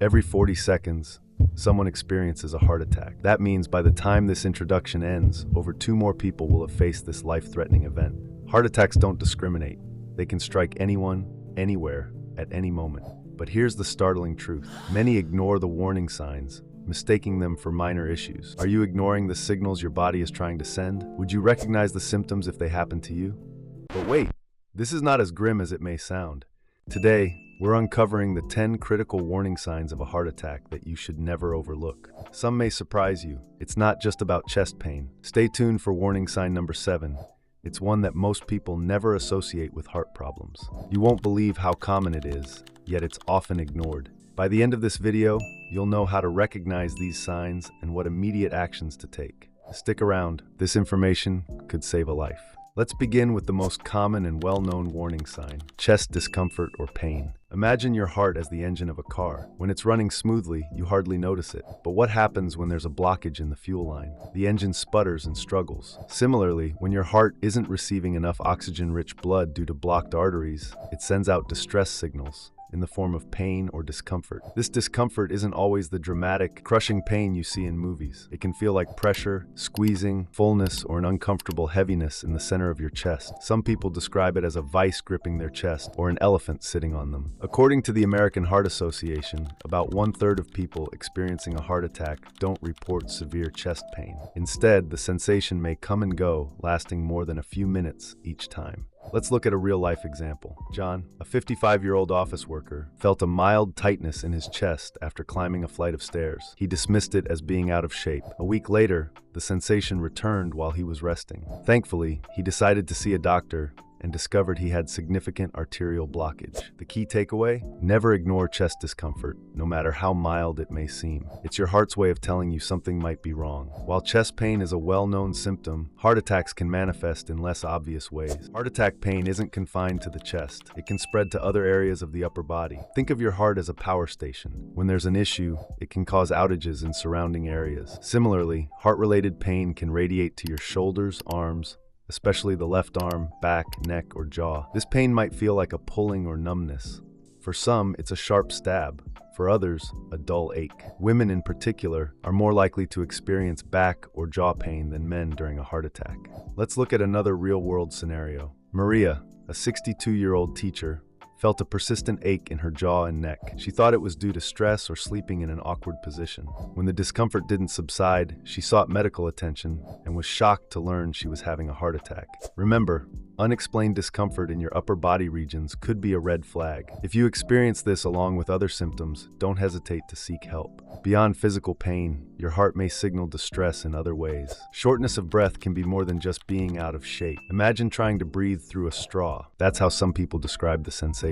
Every 40 seconds, someone experiences a heart attack. That means by the time this introduction ends, over 2 more people will have faced this life-threatening event. Heart attacks don't discriminate. They can strike anyone, anywhere, at any moment. But here's the startling truth. Many ignore the warning signs, mistaking them for minor issues. Are you ignoring the signals your body is trying to send? Would you recognize the symptoms if they happen to you? But wait, this is not as grim as it may sound. Today, we're uncovering the 10 critical warning signs of a heart attack that you should never overlook. Some may surprise you. It's not just about chest pain. Stay tuned for warning sign number 7. It's one that most people never associate with heart problems. You won't believe how common it is, yet it's often ignored. By the end of this video, you'll know how to recognize these signs and what immediate actions to take. Stick around. This information could save a life. Let's begin with the most common and well-known warning sign: chest discomfort or pain. Imagine your heart as the engine of a car. When it's running smoothly, you hardly notice it. But what happens when there's a blockage in the fuel line? The engine sputters and struggles. Similarly, when your heart isn't receiving enough oxygen-rich blood due to blocked arteries, it sends out distress signals in the form of pain or discomfort. This discomfort isn't always the dramatic, crushing pain you see in movies. It can feel like pressure, squeezing, fullness, or an uncomfortable heaviness in the center of your chest. Some people describe it as a vice gripping their chest or an elephant sitting on them. According to the American Heart Association, about 1/3 of people experiencing a heart attack don't report severe chest pain. Instead, the sensation may come and go, lasting more than a few minutes each time. Let's look at a real-life example. John, a 55-year-old office worker, felt a mild tightness in his chest after climbing a flight of stairs. He dismissed it as being out of shape. A week later, the sensation returned while he was resting. Thankfully, he decided to see a doctor and discovered he had significant arterial blockage. The key takeaway? Never ignore chest discomfort, no matter how mild it may seem. It's your heart's way of telling you something might be wrong. While chest pain is a well-known symptom, heart attacks can manifest in less obvious ways. Heart attack pain isn't confined to the chest. It can spread to other areas of the upper body. Think of your heart as a power station. When there's an issue, it can cause outages in surrounding areas. Similarly, heart-related pain can radiate to your shoulders, arms, especially the left arm, back, neck, or jaw. This pain might feel like a pulling or numbness. For some, it's a sharp stab. For others, a dull ache. Women in particular are more likely to experience back or jaw pain than men during a heart attack. Let's look at another real-world scenario. Maria, a 62-year-old teacher, felt a persistent ache in her jaw and neck. She thought it was due to stress or sleeping in an awkward position. When the discomfort didn't subside, she sought medical attention and was shocked to learn she was having a heart attack. Remember, unexplained discomfort in your upper body regions could be a red flag. If you experience this along with other symptoms, don't hesitate to seek help. Beyond physical pain, your heart may signal distress in other ways. Shortness of breath can be more than just being out of shape. Imagine trying to breathe through a straw. That's how some people describe the sensation.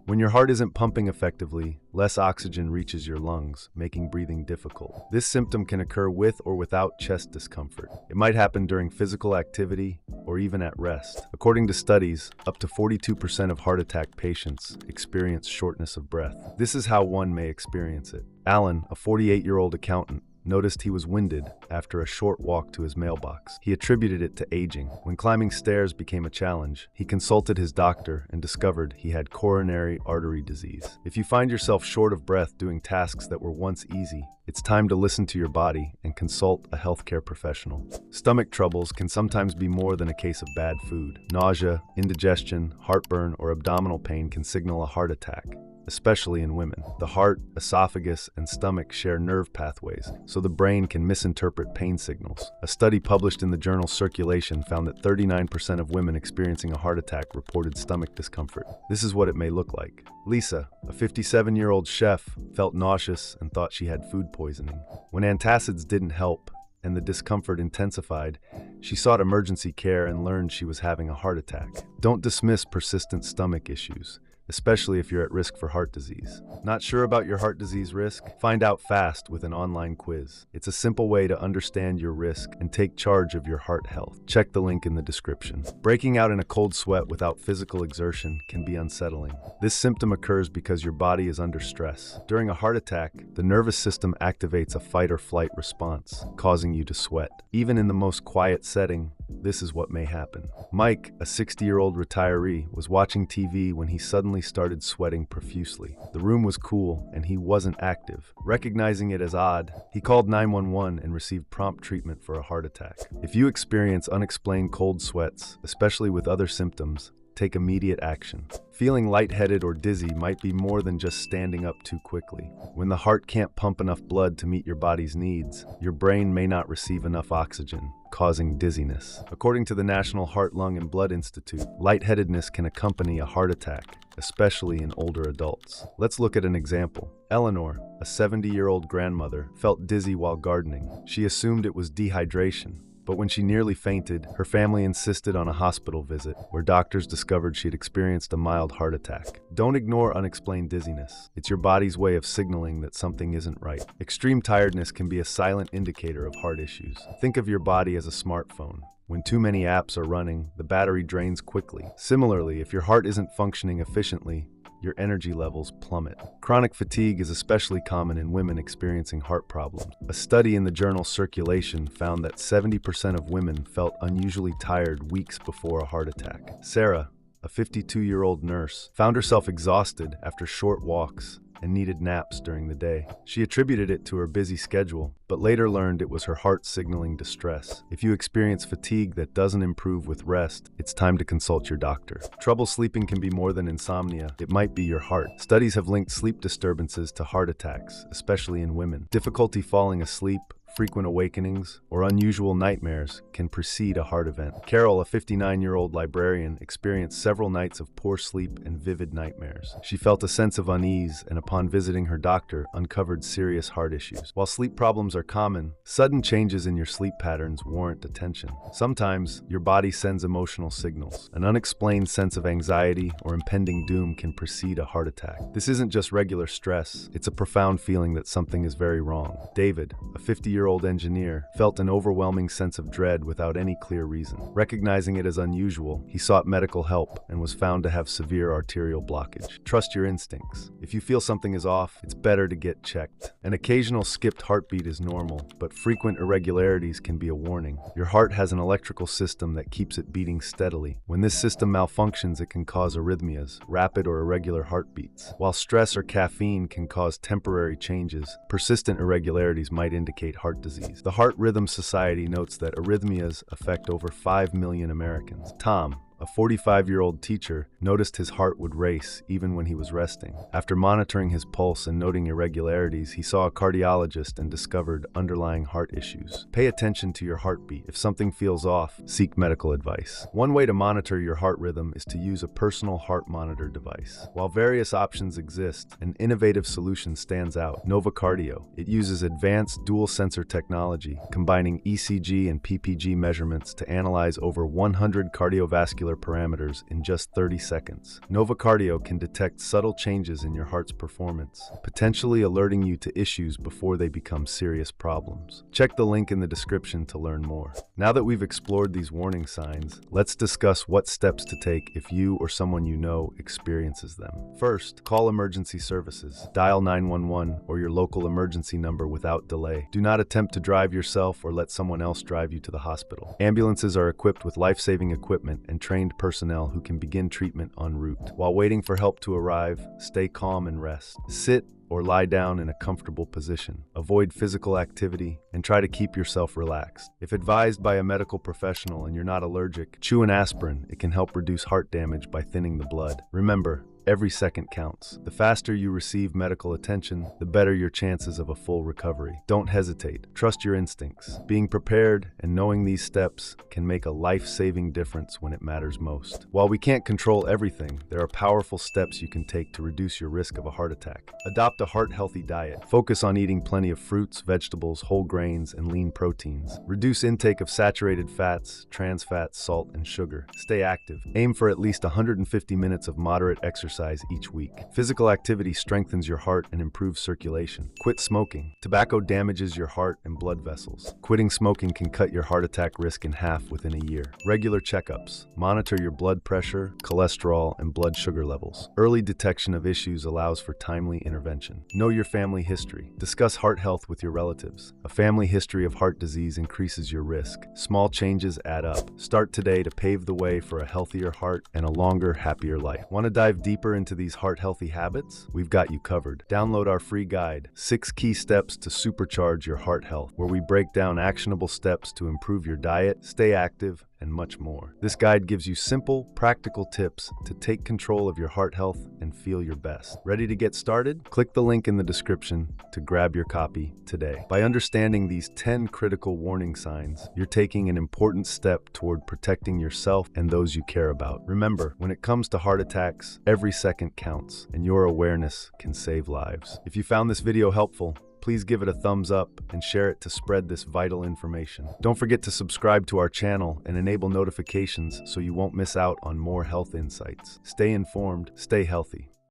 When your heart isn't pumping effectively, less oxygen reaches your lungs, making breathing difficult. This symptom can occur with or without chest discomfort. It might happen during physical activity or even at rest. According to studies, up to 42% of heart attack patients experience shortness of breath. This is how one may experience it. Alan, a 48-year-old accountant, noticed he was winded after a short walk to his mailbox. He attributed it to aging. When climbing stairs became a challenge, he consulted his doctor and discovered he had coronary artery disease. If you find yourself short of breath doing tasks that were once easy, it's time to listen to your body and consult a healthcare professional. Stomach troubles can sometimes be more than a case of bad food. Nausea, indigestion, heartburn, or abdominal pain can signal a heart attack, especially in women. The heart, esophagus, and stomach share nerve pathways, so the brain can misinterpret pain signals. A study published in the journal Circulation found that 39% of women experiencing a heart attack reported stomach discomfort. This is what it may look like. Lisa, a 57-year-old chef, felt nauseous and thought she had food poisoning. When antacids didn't help and the discomfort intensified, she sought emergency care and learned she was having a heart attack. Don't dismiss persistent stomach issues, especially if you're at risk for heart disease. Not sure about your heart disease risk? Find out fast with an online quiz. It's a simple way to understand your risk and take charge of your heart health. Check the link in the description. Breaking out in a cold sweat without physical exertion can be unsettling. This symptom occurs because your body is under stress. During a heart attack, the nervous system activates a fight or flight response, causing you to sweat. Even in the most quiet setting, this is what may happen. Mike, a 60-year-old retiree, was watching TV when he suddenly started sweating profusely. The room was cool, and he wasn't active. Recognizing it as odd, he called 911 and received prompt treatment for a heart attack. If you experience unexplained cold sweats, especially with other symptoms, take immediate action. Feeling lightheaded or dizzy might be more than just standing up too quickly. When the heart can't pump enough blood to meet your body's needs, your brain may not receive enough oxygen, causing dizziness. According to the National Heart, Lung, and Blood Institute, lightheadedness can accompany a heart attack, especially in older adults. Let's look at an example. Eleanor, a 70-year-old grandmother, felt dizzy while gardening. She assumed it was dehydration. But when she nearly fainted, her family insisted on a hospital visit, where doctors discovered she had experienced a mild heart attack. Don't ignore unexplained dizziness. It's your body's way of signaling that something isn't right. Extreme tiredness can be a silent indicator of heart issues. Think of your body as a smartphone. When too many apps are running, the battery drains quickly. Similarly, if your heart isn't functioning efficiently, your energy levels plummet. Chronic fatigue is especially common in women experiencing heart problems. A study in the journal Circulation found that 70% of women felt unusually tired weeks before a heart attack. Sarah, a 52-year-old nurse, found herself exhausted after short walks and needed naps during the day. She attributed it to her busy schedule, but later learned it was her heart signaling distress. If you experience fatigue that doesn't improve with rest, it's time to consult your doctor. Trouble sleeping can be more than insomnia. It might be your heart. Studies have linked sleep disturbances to heart attacks, especially in women. Difficulty falling asleep, frequent awakenings, or unusual nightmares can precede a heart event. Carol, a 59-year-old librarian, experienced several nights of poor sleep and vivid nightmares. She felt a sense of unease and upon visiting her doctor, uncovered serious heart issues. While sleep problems are common, sudden changes in your sleep patterns warrant attention. Sometimes, your body sends emotional signals. An unexplained sense of anxiety or impending doom can precede a heart attack. This isn't just regular stress, it's a profound feeling that something is very wrong. David, a 50-year-old engineer, felt an overwhelming sense of dread without any clear reason. Recognizing it as unusual, he sought medical help and was found to have severe arterial blockage. Trust your instincts. If you feel something is off, it's better to get checked. An occasional skipped heartbeat is normal, but frequent irregularities can be a warning. Your heart has an electrical system that keeps it beating steadily. When this system malfunctions, it can cause arrhythmias, rapid or irregular heartbeats. While stress or caffeine can cause temporary changes, persistent irregularities might indicate heart disease. The Heart Rhythm Society notes that arrhythmias affect over 5 million Americans. Tom, a 45-year-old teacher, noticed his heart would race even when he was resting. After monitoring his pulse and noting irregularities, he saw a cardiologist and discovered underlying heart issues. Pay attention to your heartbeat. If something feels off, seek medical advice. One way to monitor your heart rhythm is to use a personal heart monitor device. While various options exist, an innovative solution stands out: Nova Cardio. It uses advanced dual-sensor technology, combining ECG and PPG measurements to analyze over 100 cardiovascular parameters in just 30 seconds. Nova Cardio can detect subtle changes in your heart's performance, potentially alerting you to issues before they become serious problems. Check the link in the description to learn more. Now that we've explored these warning signs, let's discuss what steps to take if you or someone you know experiences them. First, call emergency services. Dial 911 or your local emergency number without delay. Do not attempt to drive yourself or let someone else drive you to the hospital. Ambulances are equipped with life-saving equipment and trained personnel who can begin treatment en route. While waiting for help to arrive, stay calm and rest. Sit or lie down in a comfortable position. Avoid physical activity and try to keep yourself relaxed. If advised by a medical professional and you're not allergic, chew an aspirin. It can help reduce heart damage by thinning the blood. Remember, every second counts. The faster you receive medical attention, the better your chances of a full recovery. Don't hesitate. Trust your instincts. Being prepared and knowing these steps can make a life-saving difference when it matters most. While we can't control everything, there are powerful steps you can take to reduce your risk of a heart attack. Adopt a heart-healthy diet. Focus on eating plenty of fruits, vegetables, whole grains, and lean proteins. Reduce intake of saturated fats, trans fats, salt, and sugar. Stay active. Aim for at least 150 minutes of moderate exercise exercise each week. Physical activity strengthens your heart and improves circulation. Quit smoking. Tobacco damages your heart and blood vessels. Quitting smoking can cut your heart attack risk in half within a year. Regular checkups. Monitor your blood pressure, cholesterol, and blood sugar levels. Early detection of issues allows for timely intervention. Know your family history. Discuss heart health with your relatives. A family history of heart disease increases your risk. Small changes add up. Start today to pave the way for a healthier heart and a longer, happier life. Want to dive deeper into these heart-healthy habits? We've got you covered. Download our free guide, 6 Key Steps to Supercharge Your Heart Health, where we break down actionable steps to improve your diet, stay active, and much more. This guide gives you simple, practical tips to take control of your heart health and feel your best. Ready to get started? Click the link in the description to grab your copy today. By understanding these 10 critical warning signs, you're taking an important step toward protecting yourself and those you care about. Remember, when it comes to heart attacks, every second counts, and your awareness can save lives. If you found this video helpful, please give it a thumbs up and share it to spread this vital information. Don't forget to subscribe to our channel and enable notifications so you won't miss out on more health insights. Stay informed, stay healthy.